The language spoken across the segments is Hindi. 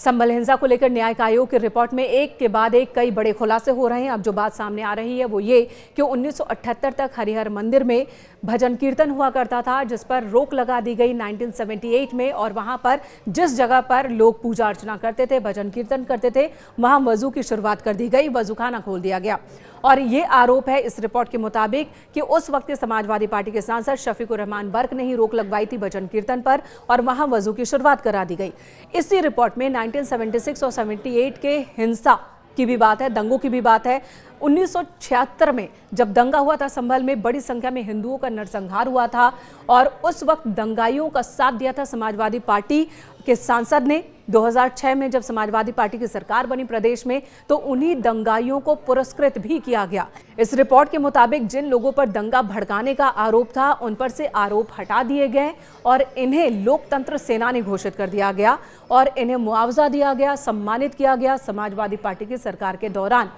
संभल हिंसा को लेकर न्यायिक आयोग की रिपोर्ट में एक के बाद एक कई बड़े खुलासे हो रहे हैं। अब जो बात सामने आ रही है वो ये कि 1978 तक हरिहर मंदिर में भजन कीर्तन हुआ करता था, जिस पर रोक लगा दी गई 1978 में। और वहां पर जिस जगह पर लोग पूजा अर्चना करते थे, भजन कीर्तन करते थे, वहां वजू की शुरुआत कर दी गई, वजूखाना खोल दिया गया। और ये आरोप है इस रिपोर्ट के मुताबिक कि उस वक्त के समाजवादी पार्टी के सांसद शफीकुर रहमान बर्क ने ही रोक लगवाई थी भजन कीर्तन पर और वहां वजू की शुरुआत करा दी गई। इसी रिपोर्ट में 1976 और 78 के हिंसा की भी बात है, दंगों की भी बात है। 1976 में जब दंगा हुआ था संभल में, बड़ी संख्या में हिंदुओं का नरसंहार हुआ था और उस वक्त दंगाइयों का साथ दिया था समाजवादी पार्टी के सांसद ने। 2006 में जब समाजवादी पार्टी की सरकार बनी प्रदेश में, तो उन्हीं दंगाइयों को पुरस्कृत भी किया गया। इस रिपोर्ट के मुताबिक जिन लोगों पर दंगा भड़काने का आरोप था, उन पर से आरोप हटा दिए गए और इन्हें लोकतंत्र सेनानी घोषित कर दिया गया और इन्हें मुआवजा दिया गया, सम्मानित किया गया समाजवादी पार्टी की सरकार के दौरान।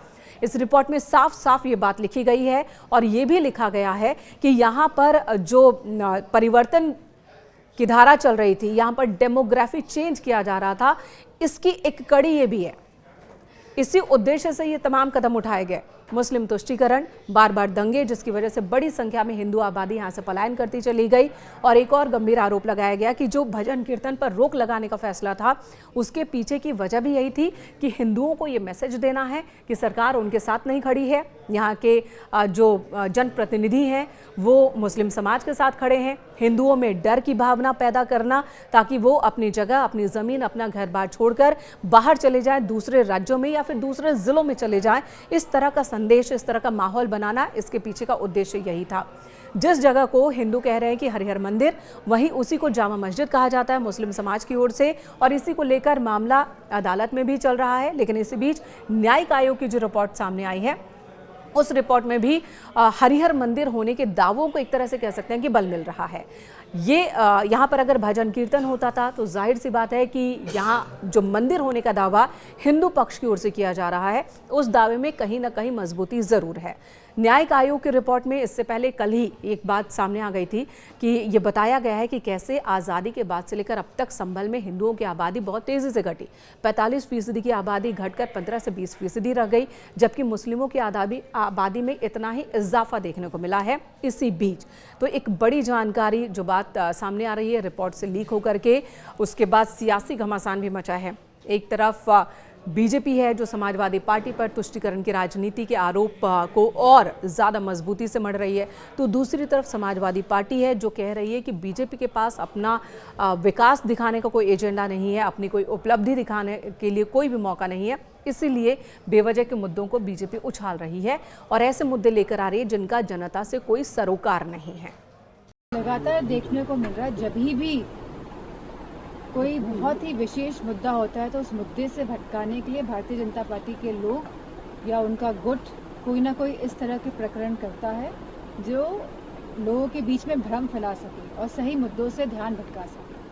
इस रिपोर्ट में साफ साफ ये बात लिखी गई है और ये भी लिखा गया है कि यहाँ पर जो परिवर्तन की धारा चल रही थी, यहाँ पर डेमोग्राफी चेंज किया जा रहा था, इसकी एक कड़ी ये भी है। इसी उद्देश्य से ये तमाम कदम उठाए गए। मुस्लिम तुष्टीकरण, बार बार दंगे, जिसकी वजह से बड़ी संख्या में हिंदू आबादी यहाँ से पलायन करती चली गई। और एक और गंभीर आरोप लगाया गया कि जो भजन कीर्तन पर रोक लगाने का फैसला था, उसके पीछे की वजह भी यही थी कि हिंदुओं को ये मैसेज देना है कि सरकार उनके साथ नहीं खड़ी है। यहाँ के जो जनप्रतिनिधि हैं वो मुस्लिम समाज के साथ खड़े हैं। हिंदुओं में डर की भावना पैदा करना ताकि वो अपनी जगह, अपनी ज़मीन, अपना घर बार छोड़कर बाहर चले जाएं, दूसरे राज्यों में या फिर दूसरे ज़िलों में चले जाएं। इस तरह का संदेश, इस तरह का माहौल बनाना, इसके पीछे का उद्देश्य यही था। जिस जगह को हिंदू कह रहे हैं कि हरिहर मंदिर, वहीं उसी को जामा मस्जिद कहा जाता है मुस्लिम समाज की ओर से। और इसी को लेकर मामला अदालत में भी चल रहा है। लेकिन इसी बीच न्यायिक आयोग की जो रिपोर्ट सामने आई है, उस रिपोर्ट में भी हरिहर मंदिर होने के दावों को एक तरह से कह सकते हैं कि बल मिल रहा है। ये यहाँ पर अगर भजन कीर्तन होता था तो जाहिर सी बात है कि यहाँ जो मंदिर होने का दावा हिंदू पक्ष की ओर से किया जा रहा है, उस दावे में कहीं ना कहीं मजबूती ज़रूर है। न्यायिक आयोग की रिपोर्ट में इससे पहले कल ही एक बात सामने आ गई थी कि ये बताया गया है कि कैसे आज़ादी के बाद से लेकर अब तक संभल में हिंदुओं की आबादी बहुत तेज़ी से घटी। 45% की आबादी घटकर 15 से 20% रह गई, जबकि मुस्लिमों की आबादी में इतना ही इजाफा देखने को मिला है इसी बीच। तो एक बड़ी जानकारी जो बात सामने आ रही है रिपोर्ट से लीक होकर के, उसके बाद सियासी घमासान भी मचा है। एक तरफ बीजेपी है जो समाजवादी पार्टी पर तुष्टीकरण की राजनीति के आरोप को और ज़्यादा मजबूती से मढ़ रही है, तो दूसरी तरफ समाजवादी पार्टी है जो कह रही है कि बीजेपी के पास अपना विकास दिखाने का कोई एजेंडा नहीं है, अपनी कोई उपलब्धि दिखाने के लिए कोई भी मौका नहीं है। इसीलिए बेवजह के मुद्दों को बीजेपी उछाल रही है और ऐसे मुद्दे लेकर आ रही है जिनका जनता से कोई सरोकार नहीं है। लगातार देखने को मिल रहा है, जब भी कोई बहुत ही विशेष मुद्दा होता है तो उस मुद्दे से भटकाने के लिए भारतीय जनता पार्टी के लोग या उनका गुट कोई ना कोई इस तरह के प्रकरण करता है जो लोगों के बीच में भ्रम फैला सके और सही मुद्दों से ध्यान भटका सके।